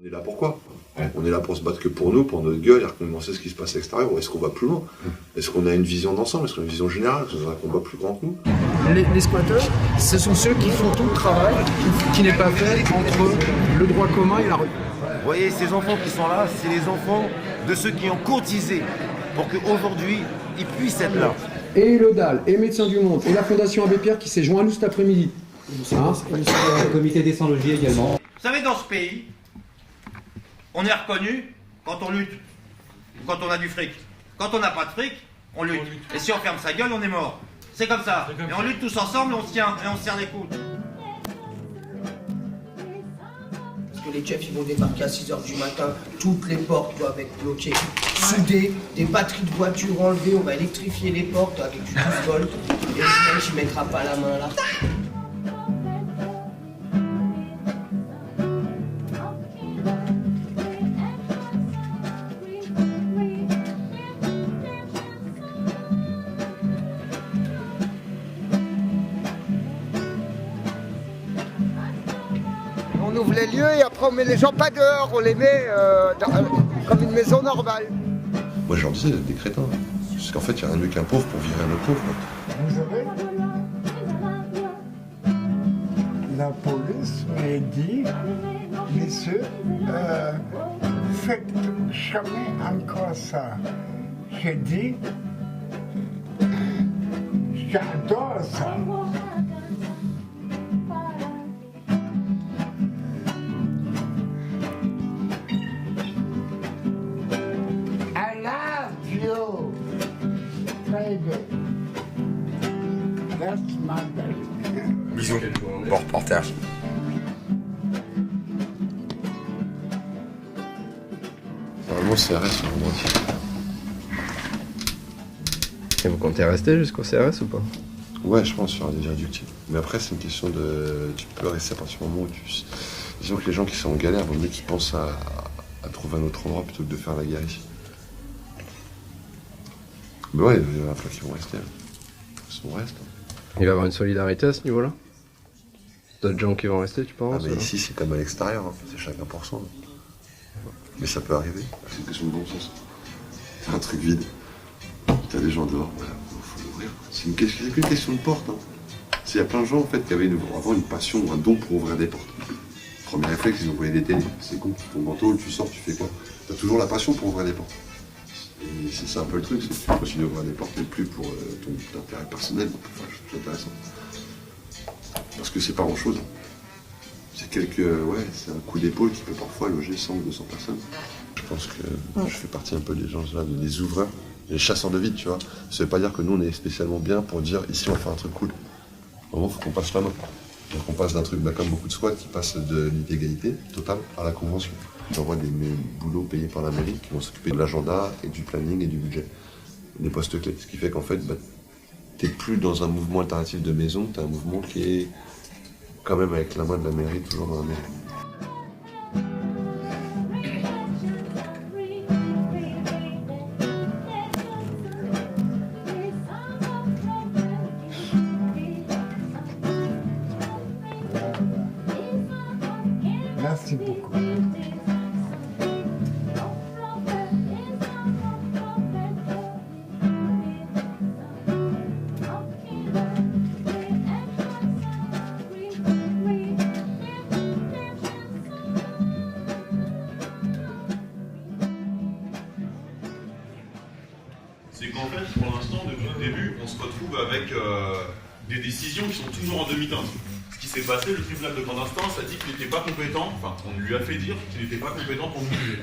On est là pourquoi? On est là pour se battre que pour nous, pour notre gueule, et recommencer ce qui se passe à l'extérieur, ou est-ce qu'on va plus loin? Est-ce qu'on a une vision d'ensemble? Est-ce qu'on a une vision générale? Est-ce qu'on a un combat plus grand que nous? Les squatteurs, ce sont ceux qui font tout le travail qui n'est pas fait entre le droit commun et la rue. Vous voyez, ces enfants qui sont là, c'est les enfants de ceux qui ont cotisé pour qu'aujourd'hui, ils puissent être là. Et le DAL, et Médecins du Monde, et la Fondation Abbé Pierre qui s'est joint à nous cet après-midi. Le comité des sans-logis également. Vous savez, dans ce pays, on est reconnu quand on lutte, quand on a du fric. Quand on n'a pas de fric, on lutte. Et si on ferme sa gueule, on est mort. C'est comme ça. Et on lutte tous ensemble, et on se tient, et on se serre les coudes. Parce que les Jeffs, ils vont débarquer à 6h du matin, toutes les portes doivent être bloquées, soudées, des batteries de voitures enlevées, on va électrifier les portes avec du 12 volts, et le mec, il mettra pas la main là. On ouvre les lieux et après on met les gens pas dehors, on les met comme une maison normale. Moi, je leur disais, des crétins. Parce qu'en fait, il n'y a rien de mieux qu'un pauvre pour virer un autre pauvre. Vous savez, la police m'a dit, messieurs, faites jamais encore ça. J'ai dit, j'adore ça. I love you, baby. That's my baby. Bisous, bon reporter. Normalement, CRS, on vendredi. Et vous comptez rester jusqu'au CRS ou pas? Ouais, je pense faire des irréductibles. Mais après, c'est une question de. Tu peux rester à partir du moment où tu. Disons que les gens qui sont en galère, vaut mieux qu'ils pensent à trouver un autre endroit plutôt que de faire la guerre ici. Mais ouais, il y en a plein qui vont rester. On reste. Il va y avoir une solidarité à ce niveau-là? D'autres gens qui vont rester, tu penses? Ah, mais ici, c'est comme à l'extérieur, hein. C'est chacun pour soi. Mais ça peut arriver. C'est une question de bon sens. C'est un truc vide. T'as des gens dehors, voilà, faut l'ouvrir. C'est qu'une question de porte. Hein. Il y a plein de gens en fait qui avaient avant une passion ou un don pour ouvrir des portes. Premier réflexe, ils ouvraient des télés. C'est con, ton manteau, tu sors, tu fais quoi? T'as toujours la passion pour ouvrir des portes. Et c'est un peu le truc, c'est que tu continues à ouvrir des portes, mais plus pour ton intérêt personnel. Donc, enfin, je trouve ça intéressant. Parce que c'est pas grand chose. C'est c'est un coup d'épaule qui peut parfois loger 100 ou 200 personnes. Je pense que je fais partie un peu des gens là, des ouvreurs, des chasseurs de vide, tu vois. Ça veut pas dire que nous on est spécialement bien pour dire ici on va faire un truc cool. Vraiment, faut qu'on passe la main. Donc on passe d'un truc comme beaucoup de squats qui passent de l'illégalité totale à la convention. J'envoie des boulots payés par la mairie qui vont s'occuper de l'agenda et du planning et du budget. Des postes clés. Ce qui fait qu'en fait, t'es plus dans un mouvement alternatif de maison, t'es un mouvement qui est quand même avec la main de la mairie, toujours dans la mairie. Merci beaucoup. C'est qu'en fait, pour l'instant, depuis le début, on se retrouve avec des décisions qui sont toujours en demi-teinte. Ce qui s'est passé, le tribunal de grande instance a dit qu'il n'était pas compétent, enfin, on lui a fait dire qu'il n'était pas compétent pour nous juger.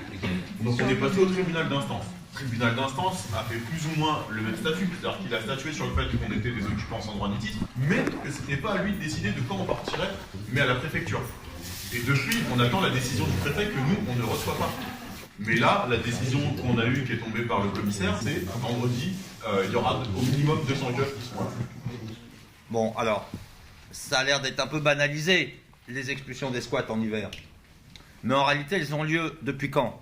Donc on est passé au tribunal d'instance. Le tribunal d'instance a fait plus ou moins le même statut, c'est-à-dire qu'il a statué sur le fait qu'on était des occupants sans droit ni titre, mais que ce n'était pas à lui de décider de quand on partirait, mais à la préfecture. Et depuis, on attend la décision du préfet que nous, on ne reçoit pas. Mais là, la décision qu'on a eue, qui est tombée par le commissaire, c'est vendredi, il y aura au minimum 200 keufs qui seront là. Bon, alors, ça a l'air d'être un peu banalisé, les expulsions des squats en hiver. Mais en réalité, elles ont lieu depuis quand?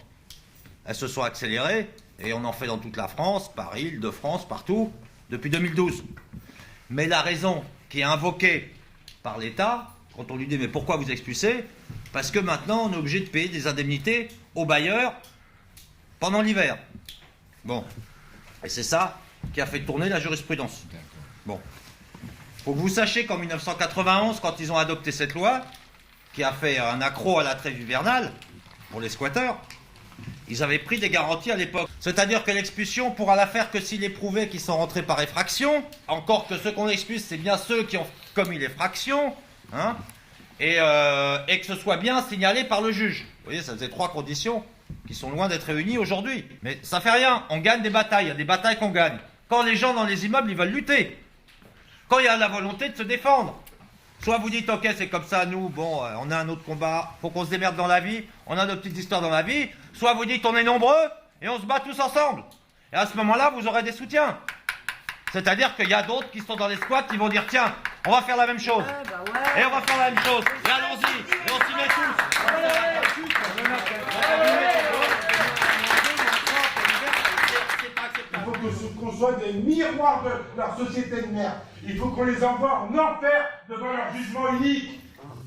Elles se sont accélérées, et on en fait dans toute la France, Paris, Île-de-France, partout, depuis 2012. Mais la raison qui est invoquée par l'État, quand on lui dit « mais pourquoi vous expulsez ?» Parce que maintenant, on est obligé de payer des indemnités aux bailleurs pendant l'hiver. Bon. Et c'est ça qui a fait tourner la jurisprudence. Bon. Faut que vous sachiez qu'en 1991, quand ils ont adopté cette loi, qui a fait un accroc à la trêve hivernale pour les squatteurs, ils avaient pris des garanties à l'époque. C'est-à-dire que l'expulsion pourra la faire que s'il est prouvé qu'ils sont rentrés par effraction, encore que ceux qu'on expulse, c'est bien ceux qui ont commis l'effraction, hein, et que ce soit bien signalé par le juge. Vous voyez, ça faisait 3 conditions qui sont loin d'être réunies aujourd'hui. Mais ça fait rien, on gagne des batailles, il y a des batailles qu'on gagne. Quand les gens dans les immeubles, ils veulent lutter. Quand il y a la volonté de se défendre. Soit vous dites, ok, c'est comme ça, nous, bon, on a un autre combat, faut qu'on se démerde dans la vie, on a nos petites histoires dans la vie. Soit vous dites, on est nombreux, et on se bat tous ensemble. Et à ce moment-là, vous aurez des soutiens. C'est-à-dire qu'il y a d'autres qui sont dans les squats qui vont dire, tiens, on va faire la même chose. Et on va faire la même chose. Et allons-y. Et on s'y met tous. Il faut qu'on soit des miroirs de leur société de merde. Il faut qu'on les envoie en enfer devant leur jugement unique.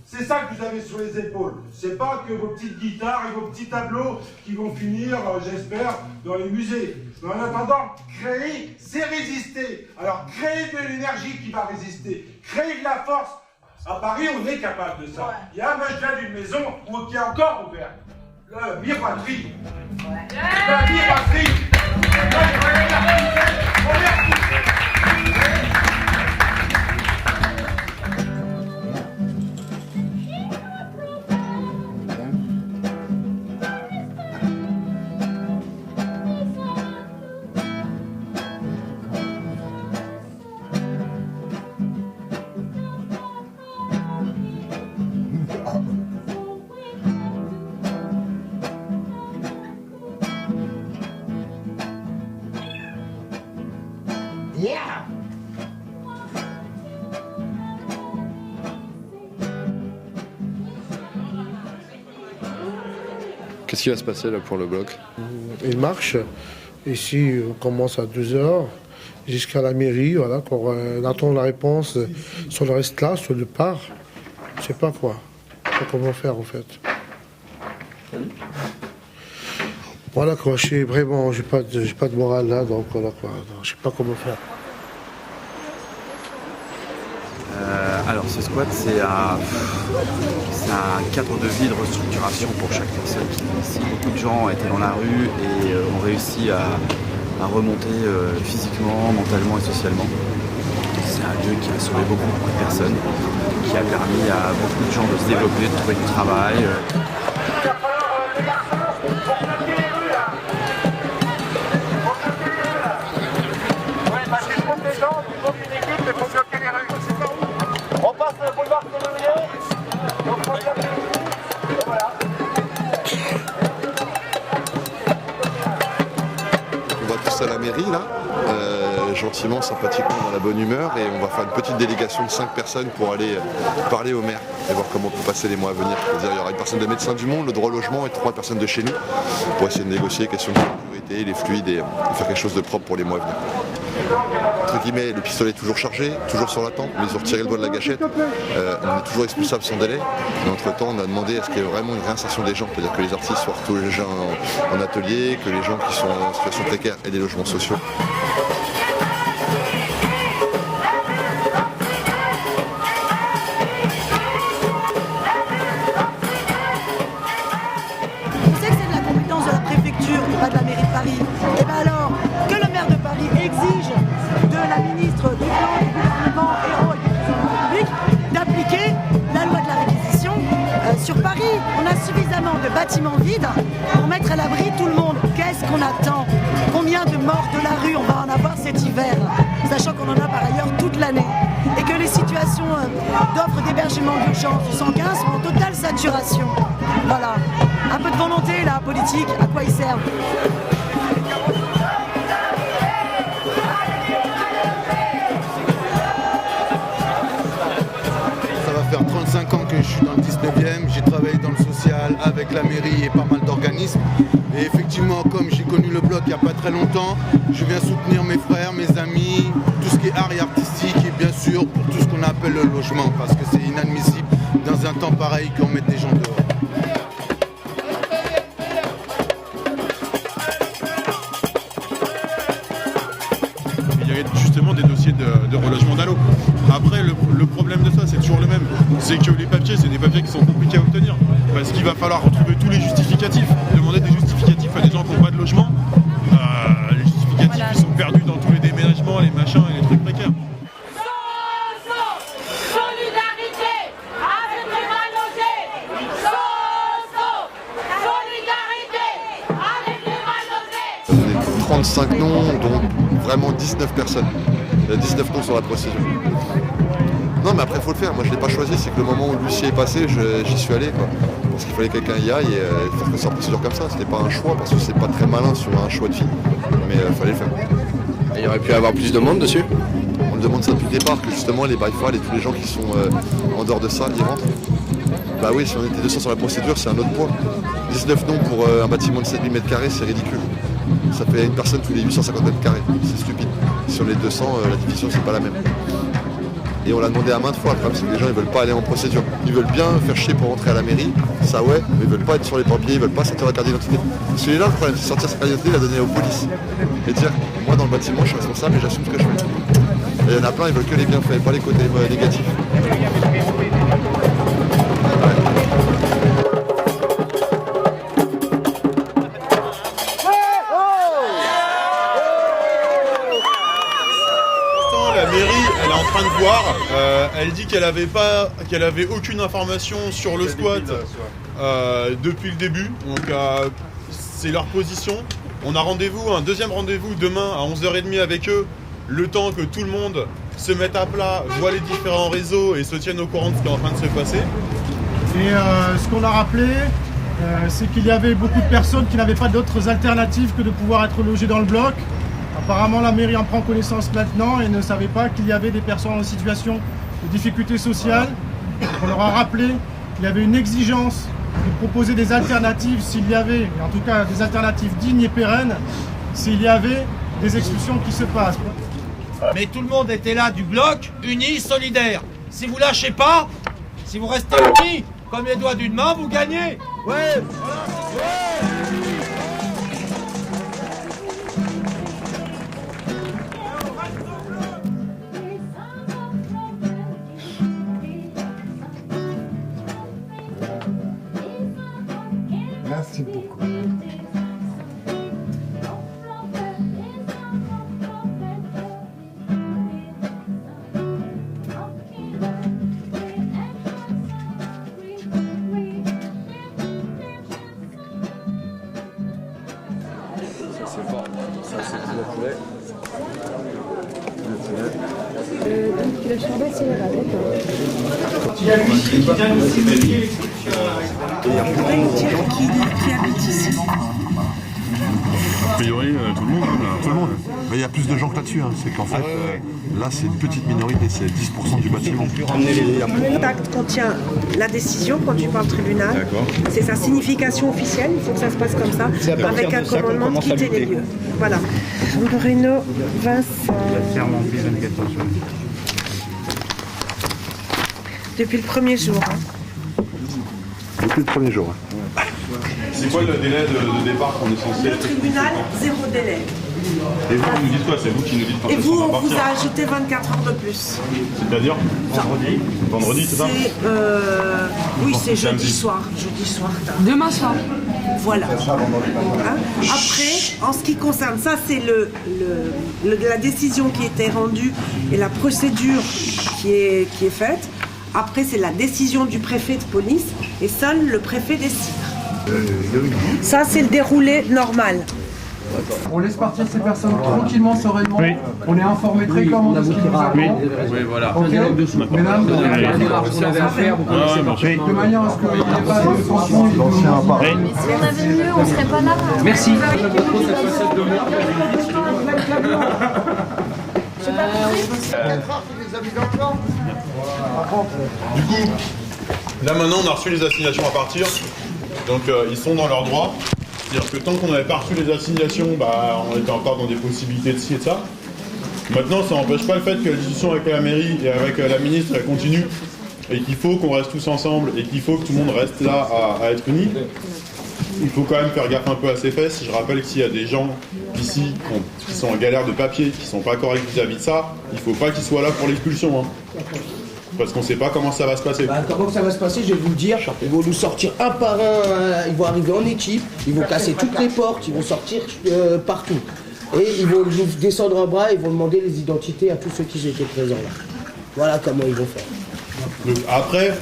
C'est ça que vous avez sur les épaules. C'est pas que vos petites guitares et vos petits tableaux qui vont finir, j'espère, dans les musées. Mais en attendant, créer, c'est résister. Alors créez de l'énergie qui va résister. Créez de la force. À Paris, on est capable de ça. Il y a un machin d'une maison qui est encore ouvert. La miroiterie. La miroiterie. Yeah! Qu'est-ce qui va se passer là pour le bloc? Il marche. Ici, on commence à 2h jusqu'à la mairie. Voilà, on attend la réponse sur le reste là, sur le part. Je sais pas quoi. Je sais pas comment faire en fait. Voilà quoi, je suis vraiment, j'ai pas de morale là, donc voilà quoi. Je sais pas comment faire. Alors ce squat c'est un cadre de vie de restructuration pour chaque personne qui vit ici. Beaucoup de gens étaient dans la rue et ont réussi à remonter physiquement, mentalement et socialement. C'est un lieu qui a sauvé beaucoup de personnes, qui a permis à beaucoup de gens de se développer, de trouver du travail. On passe le boulevard Colombier, on prend bien voilà. On va tous à la mairie là, gentiment, sympathiquement, dans la bonne humeur, et on va faire une petite délégation de 5 personnes pour aller parler au maire et voir comment on peut passer les mois à venir. C'est-à-dire il y aura une personne de Médecins du Monde, le droit au logement et 3 personnes de chez nous pour essayer de négocier les questions de sécurité, les fluides et faire quelque chose de propre pour les mois à venir. Entre guillemets, le pistolet est toujours chargé, toujours sur la tempe, mais ils ont retiré le doigt de la gâchette. On est toujours expulsable sans délai. Mais entre-temps, on a demandé à ce qu'il y ait vraiment une réinsertion des gens, c'est-à-dire que les artistes soient tous les gens en atelier, que les gens qui sont en situation précaire aient des logements sociaux. On sait que c'est de la compétence de la préfecture et pas de la mairie de Paris. Et bien alors, que le maire de Paris exige de la ministre du Plan, du gouvernement héros et du président de la République d'appliquer la loi de la réquisition sur Paris. On a suffisamment de bâtiments vides pour mettre à l'abri tout le monde. Qu'est-ce qu'on attend? Combien de morts de la rue on va en avoir cet hiver, sachant qu'on en a par ailleurs toute l'année, et que les situations d'offres d'hébergement d'urgence du 115 sont en totale saturation. Voilà. Un peu de volonté là, politique, à quoi ils servent? Ça va faire 35 ans que je suis dans le 19e, j'ai travaillé dans le social avec la mairie et pas mal d'organismes. Et effectivement, comme j'ai connu le bloc il n'y a pas très longtemps, je viens soutenir mes frères, mes amis, tout ce qui est art et artistique et bien sûr pour tout ce qu'on appelle le logement, parce que c'est inadmissible dans un temps pareil qu'on mette des gens dehors. Parce qu'il va falloir retrouver tous les justificatifs, demander des justificatifs à des gens qui n'ont pas de logement. Les justificatifs ils sont perdus dans tous les déménagements, les machins et les trucs précaires. On est 35 noms, dont vraiment 19 personnes. Il y a 19 noms sur la procédure. Non, mais après, il faut le faire. Moi, je ne l'ai pas choisi. C'est que le moment où Lucie est passé, j'y suis allé, quoi. Parce qu'il fallait que quelqu'un y aille et faire que ça en procédure comme ça. C'était pas un choix, parce que c'est pas très malin sur un choix de fille. Mais il fallait le faire. Et il y aurait pu avoir plus de monde dessus? On le demande ça depuis le départ, que justement, les byfall et tous les gens qui sont en dehors de ça, ils rentrent. Bah oui, si on était 200 sur la procédure, c'est un autre poids. 19 noms pour un bâtiment de 7000 m², c'est ridicule. Ça fait une personne tous les 850 m². C'est stupide. Sur les 200, la division, c'est pas la même. Et on l'a demandé à maintes fois. Le problème, c'est que les gens ils veulent pas aller en procédure. Ils veulent bien faire chier pour rentrer à la mairie, ça ouais, mais ils veulent pas être sur les papiers, ils veulent pas sortir la carte d'identité. Parce que là, le problème, c'est sortir sa carte d'identité, la donner aux polices. Et dire, moi dans le bâtiment, je suis responsable et j'assume ce que je fais. Et il y en a plein, ils veulent que les bienfaits, pas les côtés négatifs. De voir, elle dit qu'elle avait aucune information sur le squat depuis le début, donc c'est leur position. On a un deuxième rendez-vous demain à 11h30 avec eux, le temps que tout le monde se mette à plat, voit les différents réseaux et se tienne au courant de ce qui est en train de se passer. Et ce qu'on a rappelé, c'est qu'il y avait beaucoup de personnes qui n'avaient pas d'autres alternatives que de pouvoir être logées dans le bloc. Apparemment, la mairie en prend connaissance maintenant et ne savait pas qu'il y avait des personnes en situation de difficulté sociale. On leur a rappelé qu'il y avait une exigence de proposer des alternatives s'il y avait, en tout cas des alternatives dignes et pérennes, s'il y avait des expulsions qui se passent. Mais tout le monde était là du bloc, unis, solidaires. Si vous lâchez pas, si vous restez unis, comme les doigts d'une main, vous gagnez. Ouais. Merci beaucoup. Ça c'est fort. Ça c'est le poulet. Donc le charbon c'est là, d'accord. Il y a lui qui vient aussi vérifier l'expulsion. Qui habite ici. A priori, tout le monde. Tout le monde. Mais il y a plus de gens que là-dessus. Hein. C'est qu'en fait, là, c'est une petite minorité, c'est 10% du bâtiment. L'acte contient la décision quand tu parles tribunal. C'est sa signification officielle, il faut que ça se passe comme ça, avec un commandement de quitter les lieux. Voilà. Bruno Vincent. Depuis le premier jour. Depuis le premier jour. C'est quoi le délai de départ qu'on est censé... Le tribunal, 0 délai. Et vous nous dites quoi? C'est vous qui nous dites quand Et est-ce vous, qu'on va on vous partir. a ajouté 24 heures de plus. C'est-à-dire vendredi? Vendredi, c'est ça? Oui, c'est jeudi soir. Jeudi soir. Demain soir. Voilà. Hein? Après, en ce qui concerne ça, c'est la décision qui était rendue et la procédure qui est faite. Après, c'est la décision du préfet de police et seul le préfet décide. Ça, c'est le déroulé normal. On laisse partir ces personnes tranquillement, sereinement. Oui. On est informé très clairement de ce qui nous attend. Oui, voilà. Ok. Mesdames, vous avez à faire, vous connaissez pas. De manière à ce qu'il n'y ait pas de tension. Si on avait mieux, on serait pas là. Merci. Du coup, là maintenant on a reçu les assignations à partir, donc ils sont dans leurs droits. C'est-à-dire que tant qu'on n'avait pas reçu les assignations, on était encore dans des possibilités de ci et de ça. Maintenant, ça n'empêche pas le fait que la discussion avec la mairie et avec la ministre elle continue, et qu'il faut qu'on reste tous ensemble, et qu'il faut que tout le monde reste là à être unis. Il faut quand même faire gaffe un peu à ses fesses. Je rappelle que s'il y a des gens ici qui sont en galère de papier, qui ne sont pas corrects vis-à-vis de ça, il ne faut pas qu'ils soient là pour l'expulsion. Hein. Parce qu'on sait pas comment ça va se passer. Comment ça va se passer, je vais vous le dire. Ils vont nous sortir un par un, ils vont arriver en équipe, ils vont casser toutes les portes, ils vont sortir partout. Et ils vont nous descendre un bras, ils vont demander les identités à tous ceux qui étaient présents là. Voilà comment ils vont faire. Donc après,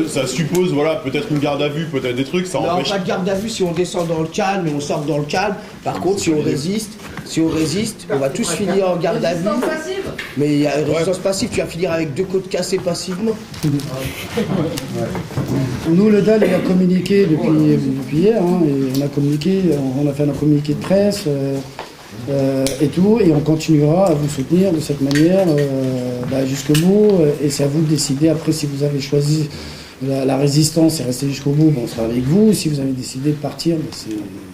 ça suppose voilà, peut-être une garde à vue, peut-être des trucs, ça empêche. Non, pas de garde à vue si on descend dans le calme et on sort dans le calme. Par contre, si on résiste, on va tous finir en garde à vue. Mais il y a une résistance passive, tu vas finir avec 2 côtes cassées passivement. Nous, le DAL, il a communiqué depuis hier, hein, et on a communiqué, on a fait un communiqué de presse et tout, et on continuera à vous soutenir de cette manière jusqu'au bout, et c'est à vous de décider après si vous avez choisi la résistance et rester jusqu'au bout, on sera avec vous. Si vous avez décidé de partir,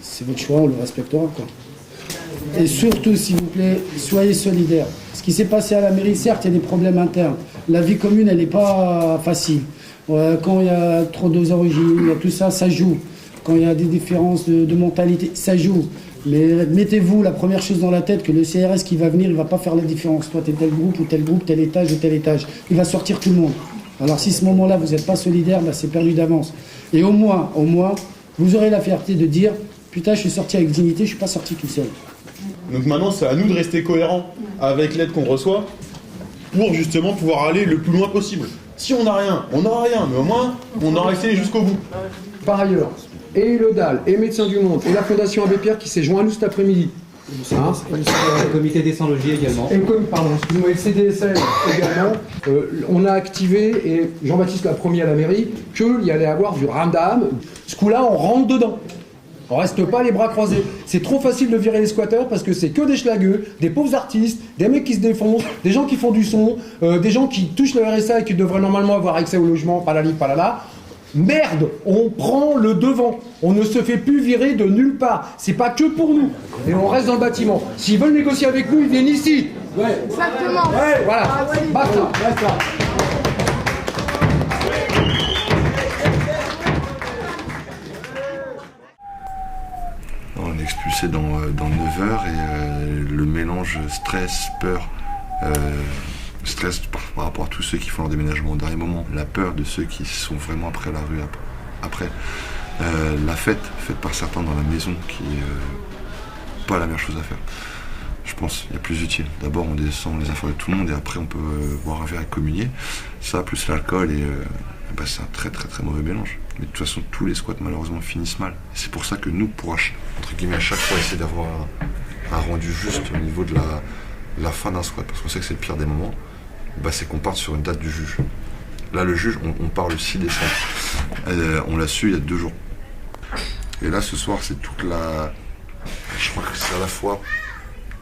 c'est votre choix, on le respectera, quoi. Et surtout, s'il vous plaît, soyez solidaires. Ce qui s'est passé à la mairie, certes, il y a des problèmes internes. La vie commune, elle n'est pas facile. Quand il y a trop d'origines, il y a tout ça, ça joue. Quand il y a des différences de mentalité, ça joue. Mais mettez-vous la première chose dans la tête, que le CRS qui va venir, il ne va pas faire la différence. Toi, tu es tel groupe, tel étage ou tel étage. Il va sortir tout le monde. Alors si à ce moment-là, vous n'êtes pas solidaire, c'est perdu d'avance. Et au moins, vous aurez la fierté de dire « Putain, je suis sorti avec dignité, je ne suis pas sorti tout seul ». Donc maintenant, c'est à nous de rester cohérents avec l'aide qu'on reçoit pour justement pouvoir aller le plus loin possible. Si on n'a rien, on n'aura rien, mais au moins, on aura essayé jusqu'au bout. Par ailleurs, et le DAL, et Médecins du Monde, et la Fondation Abbé Pierre qui s'est joint à nous cet après-midi. Le comité des sans-logis également. Et le CDSL également. On a activé, et Jean-Baptiste l'a promis à la mairie, qu'il y allait avoir du ramdam. Ce coup-là, on rentre dedans. On reste pas les bras croisés. C'est trop facile de virer les squatteurs parce que c'est que des schlagueux, des pauvres artistes, des mecs qui se défoncent, des gens qui font du son, des gens qui touchent le RSA et qui devraient normalement avoir accès au logement, palali, palala. Merde, on prend le devant. On ne se fait plus virer de nulle part. C'est pas que pour nous. Et on reste dans le bâtiment. S'ils veulent négocier avec nous, ils viennent ici. Ouais. Exactement. Ouais, voilà. Basta. On est expulsé dans 9 heures et le mélange stress, peur, stress par rapport à tous ceux qui font leur déménagement au dernier moment, la peur de ceux qui sont vraiment après la rue après, la fête faite par certains dans la maison qui est pas la meilleure chose à faire. Je pense qu'il y a plus utile. D'abord on descend les affaires de tout le monde et après on peut boire un verre et communier. Ça plus l'alcool et c'est un très très très mauvais mélange. Mais de toute façon tous les squats malheureusement finissent mal. Et c'est pour ça que nous pour entre guillemets à chaque fois essayer d'avoir un rendu juste au niveau de la fin d'un squat, parce qu'on sait que c'est le pire des moments, c'est qu'on parte sur une date du juge. Là le juge on part le 6 décembre. On l'a su il y a 2 jours. Et là ce soir c'est toute la... Je crois que c'est à la fois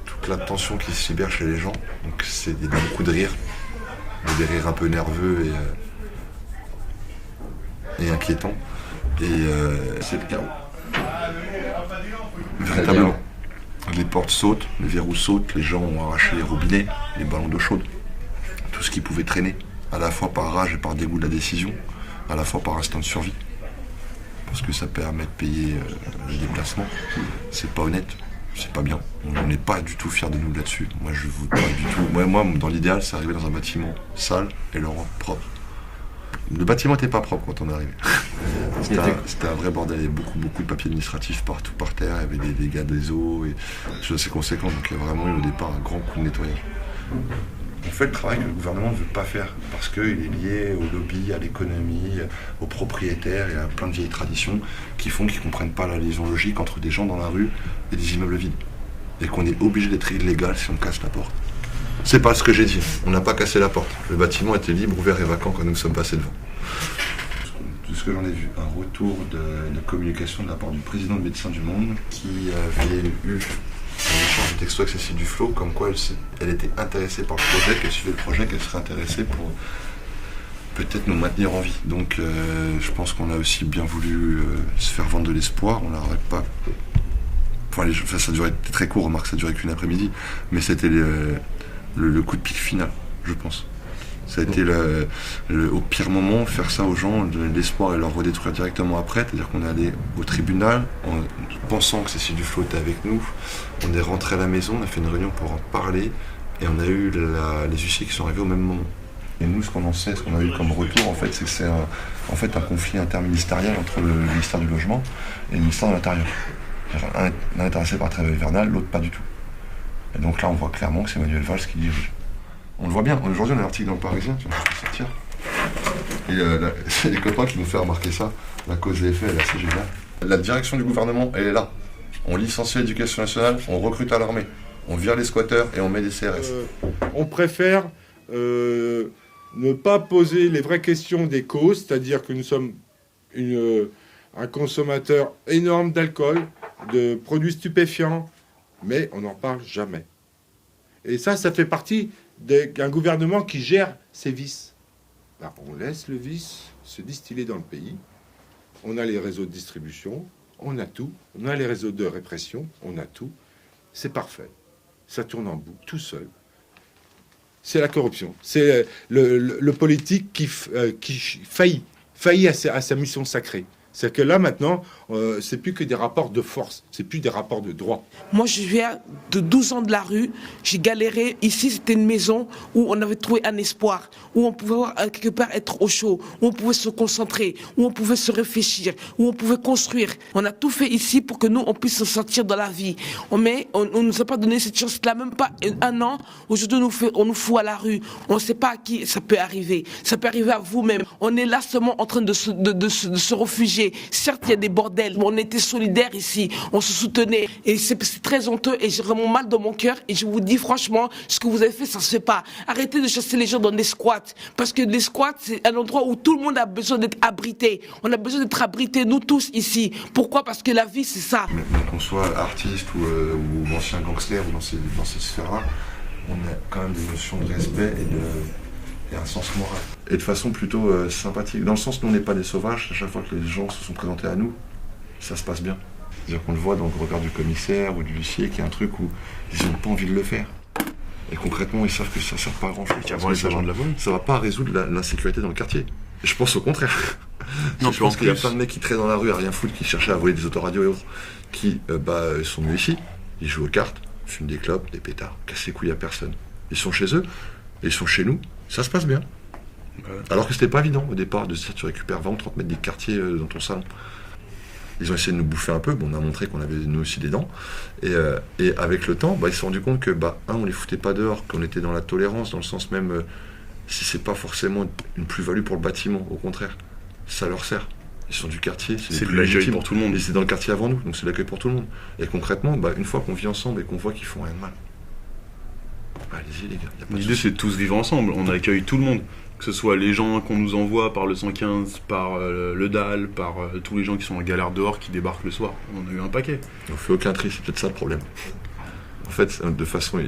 toute la tension qui se libère chez les gens. Donc il y a beaucoup de rires. Des rires un peu nerveux et inquiétants. Et c'est le chaos. Véritablement. Les portes sautent, les verrous sautent, les gens ont arraché les robinets, les ballons d'eau chaude, tout ce qui pouvait traîner, à la fois par rage et par dégoût de la décision, à la fois par instinct de survie, parce que ça permet de payer le déplacement. C'est pas honnête, c'est pas bien. On n'est pas du tout fiers de nous là-dessus. Moi, je vous pas du tout. Moi, dans l'idéal, c'est arriver dans un bâtiment sale et le rendre propre. Le bâtiment n'était pas propre quand on est arrivé. C'était un vrai bordel. Il y avait beaucoup de papiers administratifs partout par terre. Il y avait des dégâts des eaux et des choses assez conséquentes. Donc il y a vraiment eu au départ un grand coup de nettoyage. On fait le travail que le gouvernement ne veut pas faire parce qu'il est lié au lobby, à l'économie, aux propriétaires et à plein de vieilles traditions qui font qu'ils ne comprennent pas la liaison logique entre des gens dans la rue et des immeubles vides. Et qu'on est obligé d'être illégal si on casse la porte. C'est pas ce que j'ai dit. On n'a pas cassé la porte. Le bâtiment était libre, ouvert et vacant quand nous sommes passés devant. Tout ce que j'en ai vu, un retour de communication de la part du président de Médecins du Monde qui avait eu un échange de texto avec Cécile Duflot, comme quoi elle était intéressée par le projet, qu'elle suivait le projet, qu'elle serait intéressée pour peut-être nous maintenir en vie. Donc je pense qu'on a aussi bien voulu se faire vendre de l'espoir. On n'arrête pas. Enfin, ça durait très court, remarque, ça durait qu'une après-midi, mais c'était le coup de pic final, je pense. Ça a été au pire moment, faire ça aux gens, l'espoir et leur redétruire directement après. C'est-à-dire qu'on est allé au tribunal en pensant que Cécile Duflot était avec nous. On est rentré à la maison, on a fait une réunion pour en parler et on a eu les huissiers qui sont arrivés au même moment. Et nous, ce qu'on en sait, ce qu'on a eu comme retour, en fait, c'est que c'est un conflit interministériel entre le ministère du Logement et le ministère de l'Intérieur. Un est intéressé par le travail hivernal, l'autre pas du tout. Et donc là, on voit clairement que c'est Manuel Valls qui dirige. On le voit bien. Aujourd'hui, on a un article dans le Parisien, tu vois, je peux sortir. Et c'est les copains qui nous font remarquer ça. La cause et effet, elle est assez géniale. La direction du gouvernement, elle est là. On licencie l'éducation nationale, on recrute à l'armée, on vire les squatteurs et on met des CRS. On préfère ne pas poser les vraies questions des causes, c'est-à-dire que nous sommes un consommateur énorme d'alcool, de produits stupéfiants, mais on n'en parle jamais. Et ça fait partie d'un gouvernement qui gère ses vices. Alors, on laisse le vice se distiller dans le pays. On a les réseaux de distribution, on a tout. On a les réseaux de répression, on a tout. C'est parfait. Ça tourne en boucle, tout seul. C'est la corruption. C'est le politique qui faillit à sa mission sacrée. C'est que là, maintenant, c'est plus que des rapports de force, c'est plus des rapports de droit. Moi, je viens de 12 ans de la rue, j'ai galéré. Ici, c'était une maison où on avait trouvé un espoir, où on pouvait quelque part être au chaud, où on pouvait se concentrer, où on pouvait se réfléchir, où on pouvait construire. On a tout fait ici pour que nous, on puisse se sentir dans la vie. Mais on ne nous a pas donné cette chance-là, même pas un an. Aujourd'hui, on nous fout à la rue. On ne sait pas à qui ça peut arriver. Ça peut arriver à vous-même. On est là seulement en train de se réfugier. Certes, il y a des bordels, mais on était solidaires ici, on se soutenait. Et c'est très honteux et j'ai vraiment mal dans mon cœur. Et je vous dis franchement, ce que vous avez fait, ça se fait pas. Arrêtez de chasser les gens dans des squats. Parce que les squats, c'est un endroit où tout le monde a besoin d'être abrité. On a besoin d'être abrités, nous tous ici. Pourquoi? Parce que la vie, c'est ça. Qu'on soit artiste ou ancien gangster ou dans ces sphères-là, on a quand même des notions de respect et un sens moral. Et de façon plutôt sympathique. Dans le sens où on n'est pas des sauvages, à chaque fois que les gens se sont présentés à nous, ça se passe bien. C'est-à-dire qu'on le voit dans le regard du commissaire ou du huissier qu'il y a un truc où ils n'ont pas envie de le faire. Et concrètement, ils savent que ça ne sert pas à grand-chose. Ça ne va pas résoudre l'insécurité dans le quartier. Et je pense au contraire. Non, je pense qu'il y a plein de mecs qui traînent dans la rue à rien foutre, qui cherchaient à voler des autoradios et autres, qui sont venus ici, ils jouent aux cartes, fument des clopes, des pétards, cassent les couilles à personne. Ils sont chez eux, et ils sont chez nous, ça se passe bien. Alors que c'était pas évident au départ de se dire tu récupères 20 ou 30 mètres des quartiers dans ton salon. Ils ont essayé de nous bouffer un peu, on a montré qu'on avait nous aussi des dents. Et avec le temps, ils se sont rendus compte que on les foutait pas dehors, qu'on était dans la tolérance, dans le sens même si c'est pas forcément une plus-value pour le bâtiment, au contraire, ça leur sert. Ils sont du quartier, c'est de l'accueil pour tout le monde. Ils étaient dans le quartier avant nous, donc c'est de l'accueil pour tout le monde. Et concrètement, une fois qu'on vit ensemble et qu'on voit qu'ils font rien de mal, allez-y les gars. L'idée c'est de tous vivre ensemble, on accueille tout le monde. Que ce soit les gens qu'on nous envoie par le 115, par le DAL, par tous les gens qui sont en galère dehors, qui débarquent le soir. On a eu un paquet. On fait aucun tri, c'est peut-être ça le problème. En fait, de façon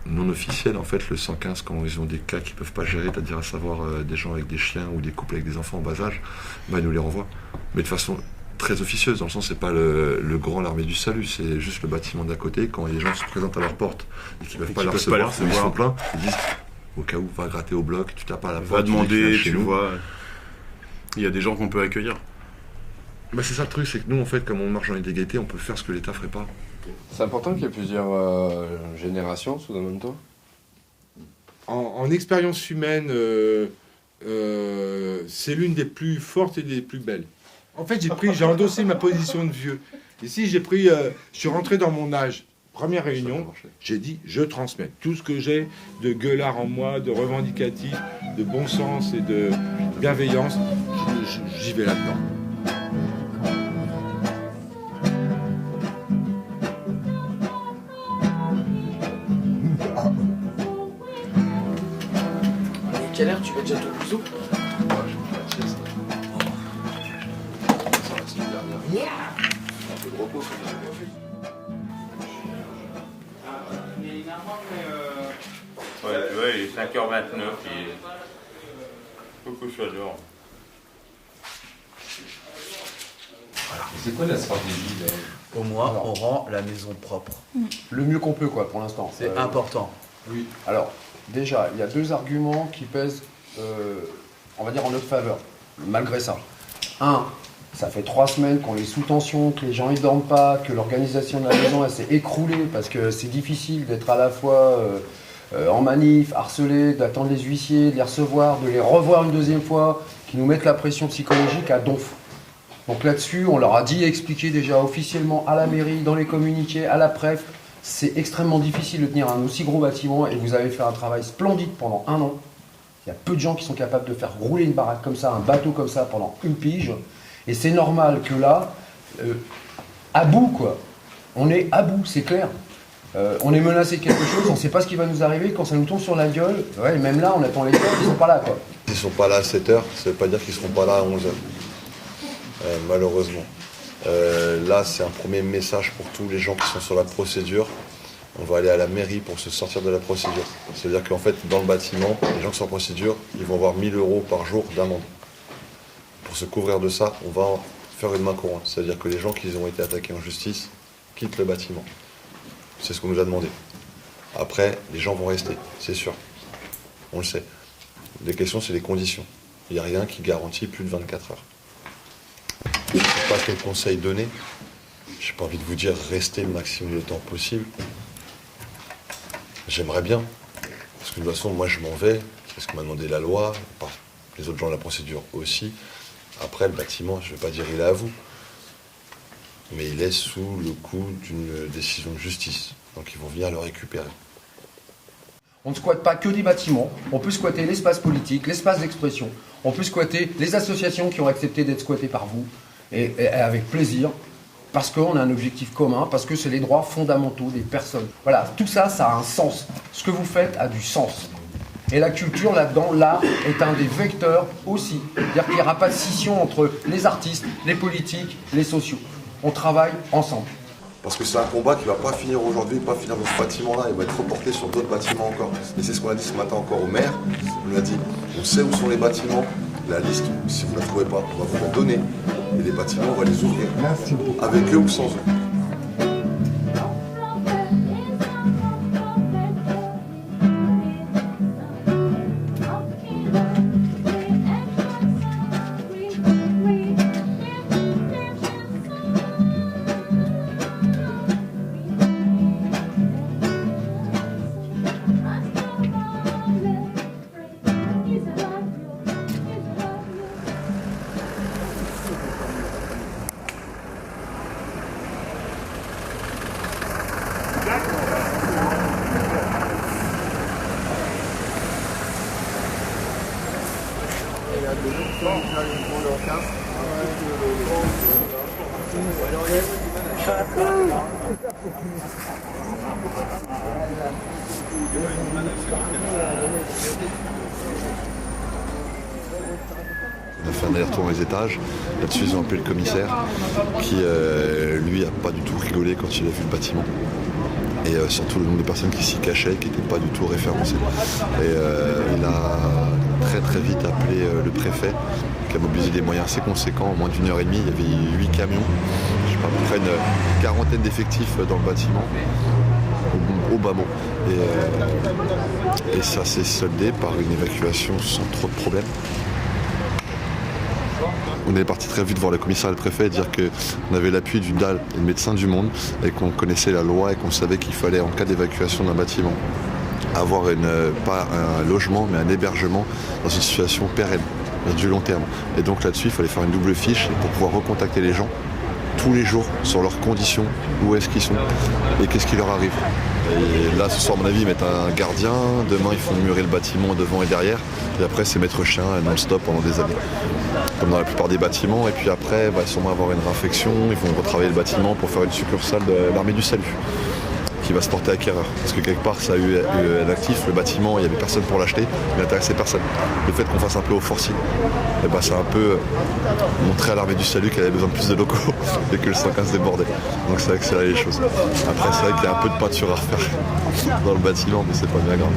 non officielle, en fait, le 115, quand ils ont des cas qu'ils ne peuvent pas gérer, c'est-à-dire à savoir des gens avec des chiens ou des couples avec des enfants en bas âge, ils nous les renvoient. Mais de façon très officieuse, dans le sens c'est pas l'armée du salut, c'est juste le bâtiment d'à côté, quand les gens se présentent à leur porte et qu'ils ne peuvent pas la recevoir, ils sont pleins, ils disent au cas où, va gratter au bloc, tu tapes à la porte. Va demander, tu vois. Il y a des gens qu'on peut accueillir. C'est ça le truc, c'est que nous, en fait, comme on marche dans l'illégalité, on peut faire ce que l'État ferait pas. C'est important qu'il y ait plusieurs générations sous un même toit. En expérience humaine, c'est l'une des plus fortes et des plus belles. En fait, j'ai endossé ma position de vieux. Ici, je suis rentré dans mon âge. Première réunion, j'ai dit, je transmets tout ce que j'ai de gueulard en moi, de revendicatif, de bon sens et de bienveillance, j'y vais là-dedans. Et quelle heure tu vas déjà ton bisou? Ouais, tu vois, il est 5h29, faut que je sois dehors. C'est quoi la stratégie là? Au moins, on rend la maison propre. Le mieux qu'on peut, quoi, pour l'instant. C'est important. Oui. Alors, déjà, il y a deux arguments qui pèsent, on va dire, en notre faveur, malgré ça. Un, ça fait 3 semaines qu'on est sous tension, que les gens ne dorment pas, que l'organisation de la maison elle s'est écroulée parce que c'est difficile d'être à la fois en manif, harcelés, d'attendre les huissiers, de les recevoir, de les revoir une deuxième fois, qui nous mettent la pression psychologique à donf. Donc là-dessus, on leur a dit et expliqué déjà officiellement à la mairie, dans les communiqués, à la presse, c'est extrêmement difficile de tenir un aussi gros bâtiment et vous avez fait un travail splendide pendant 1 an. Il y a peu de gens qui sont capables de faire rouler une baraque comme ça, un bateau comme ça pendant une pige. Et c'est normal que là, à bout quoi, on est à bout, c'est clair. On est menacé de quelque chose, on ne sait pas ce qui va nous arriver, quand ça nous tombe sur la gueule, ouais, et même là on attend les gens, ils ne sont pas là quoi. Ils ne sont pas là à 7h, ça ne veut pas dire qu'ils ne seront pas là à 11h. Malheureusement. Là, c'est un premier message pour tous les gens qui sont sur la procédure. On va aller à la mairie pour se sortir de la procédure. C'est-à-dire qu'en fait, dans le bâtiment, les gens qui sont en procédure, ils vont avoir 1 000 € par jour d'amende. Pour se couvrir de ça, on va faire une main courante. C'est-à-dire que les gens qui ont été attaqués en justice quittent le bâtiment. C'est ce qu'on nous a demandé. Après, les gens vont rester, c'est sûr. On le sait. Les questions, c'est les conditions. Il n'y a rien qui garantit plus de 24 heures. Je ne sais pas quel conseil donner. J'ai pas envie de vous dire restez le maximum de temps possible. J'aimerais bien. Parce que de toute façon, moi je m'en vais. C'est ce que m'a demandé la loi. Les autres gens de la procédure aussi. Après, le bâtiment, je ne vais pas dire il est à vous. Mais il est sous le coup d'une décision de justice. Donc ils vont venir le récupérer. On ne squatte pas que des bâtiments, on peut squatter l'espace politique, l'espace d'expression, on peut squatter les associations qui ont accepté d'être squattées par vous, et avec plaisir, parce qu'on a un objectif commun, parce que c'est les droits fondamentaux des personnes. Voilà, tout ça, ça a un sens. Ce que vous faites a du sens. Et la culture là-dedans, l'art, est un des vecteurs aussi. C'est-à-dire qu'il n'y aura pas de scission entre les artistes, les politiques, les sociaux. On travaille ensemble. Parce que c'est un combat qui ne va pas finir aujourd'hui, pas finir dans ce bâtiment-là, il va être reporté sur d'autres bâtiments encore. Et c'est ce qu'on a dit ce matin encore au maire. On lui a dit, on sait où sont les bâtiments, la liste, si vous ne la trouvez pas, on va vous la donner. Et les bâtiments, on va les ouvrir. Avec eux ou sans eux. On a fait un aller-retour dans les étages. Là-dessus, ils ont appelé le commissaire qui, lui, a pas du tout rigolé quand il a vu le bâtiment. Et surtout le nombre de personnes qui s'y cachaient, qui n'étaient pas du tout référencées. Et il a très très vite appelé le préfet, qui a mobilisé des moyens assez conséquents. En moins d'1 heure et demie, il y avait 8 camions, je sais pas, à peu près une quarantaine d'effectifs dans le bâtiment, au bas mot. Et ça s'est soldé par une évacuation sans trop de problèmes. On est parti très vite voir le commissaire et le préfet et dire qu'on avait l'appui du DAL et le médecin du monde et qu'on connaissait la loi et qu'on savait qu'il fallait, en cas d'évacuation d'un bâtiment, avoir pas un logement mais un hébergement dans une situation pérenne, du long terme. Et donc là-dessus, il fallait faire une double fiche pour pouvoir recontacter les gens tous les jours sur leurs conditions, où est-ce qu'ils sont et qu'est-ce qui leur arrive. Et là, ce soir, à mon avis, ils mettent un gardien. Demain, ils font murer le bâtiment devant et derrière. Et après, c'est mettre chien non-stop pendant des années. Comme dans la plupart des bâtiments. Et puis après, ils sûrement avoir une réinfection. Ils vont retravailler le bâtiment pour faire une succursale de l'armée du salut, qui va se porter acquéreur. Parce que quelque part, ça a eu un actif. Le bâtiment, il n'y avait personne pour l'acheter. Il n'intéressait personne. Le fait qu'on fasse un peu au forcing, c'est un peu montrer à l'armée du salut qu'elle avait besoin de plus de locaux et que le 115 débordait. Donc ça a accéléré les choses. Après, c'est vrai qu'il y a un peu de peinture à refaire dans le bâtiment, mais c'est pas bien grave.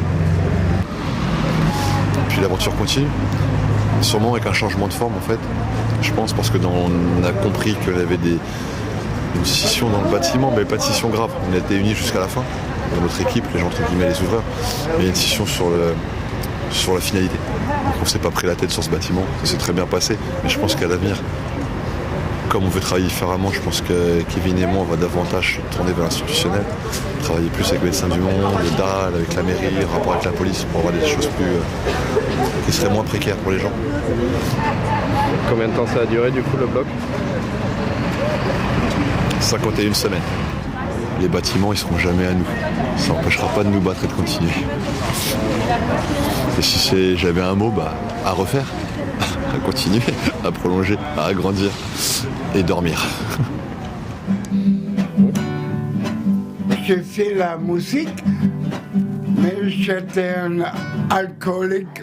Puis l'aventure continue. Sûrement avec un changement de forme en fait. Je pense parce que on a compris qu'il y avait une scission dans le bâtiment, mais pas de scission grave. On a été unis jusqu'à la fin, dans notre équipe, les gens entre guillemets, les ouvreurs. Mais il y a une scission sur la finalité. Donc on s'est pas pris la tête sur ce bâtiment, ça s'est très bien passé, mais je pense qu'à l'avenir, Comme on veut travailler différemment, je pense que Kevin et moi, on va davantage se tourner vers l'institutionnel, travailler plus avec Médecins du Monde, le DAL, avec la mairie, le rapport avec la police, pour avoir des choses qui seraient moins précaires pour les gens. Combien de temps ça a duré du coup le bloc? 51 semaines. Les bâtiments, ils seront jamais à nous. Ça n'empêchera pas de nous battre et de continuer. Et si j'avais un mot, à refaire, à continuer, à prolonger, à agrandir et dormir. Je fais la musique, mais j'étais un alcoolique.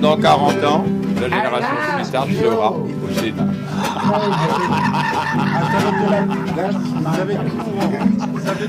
Dans 40 ans, la génération plus tard sera au Sénat. Vous savez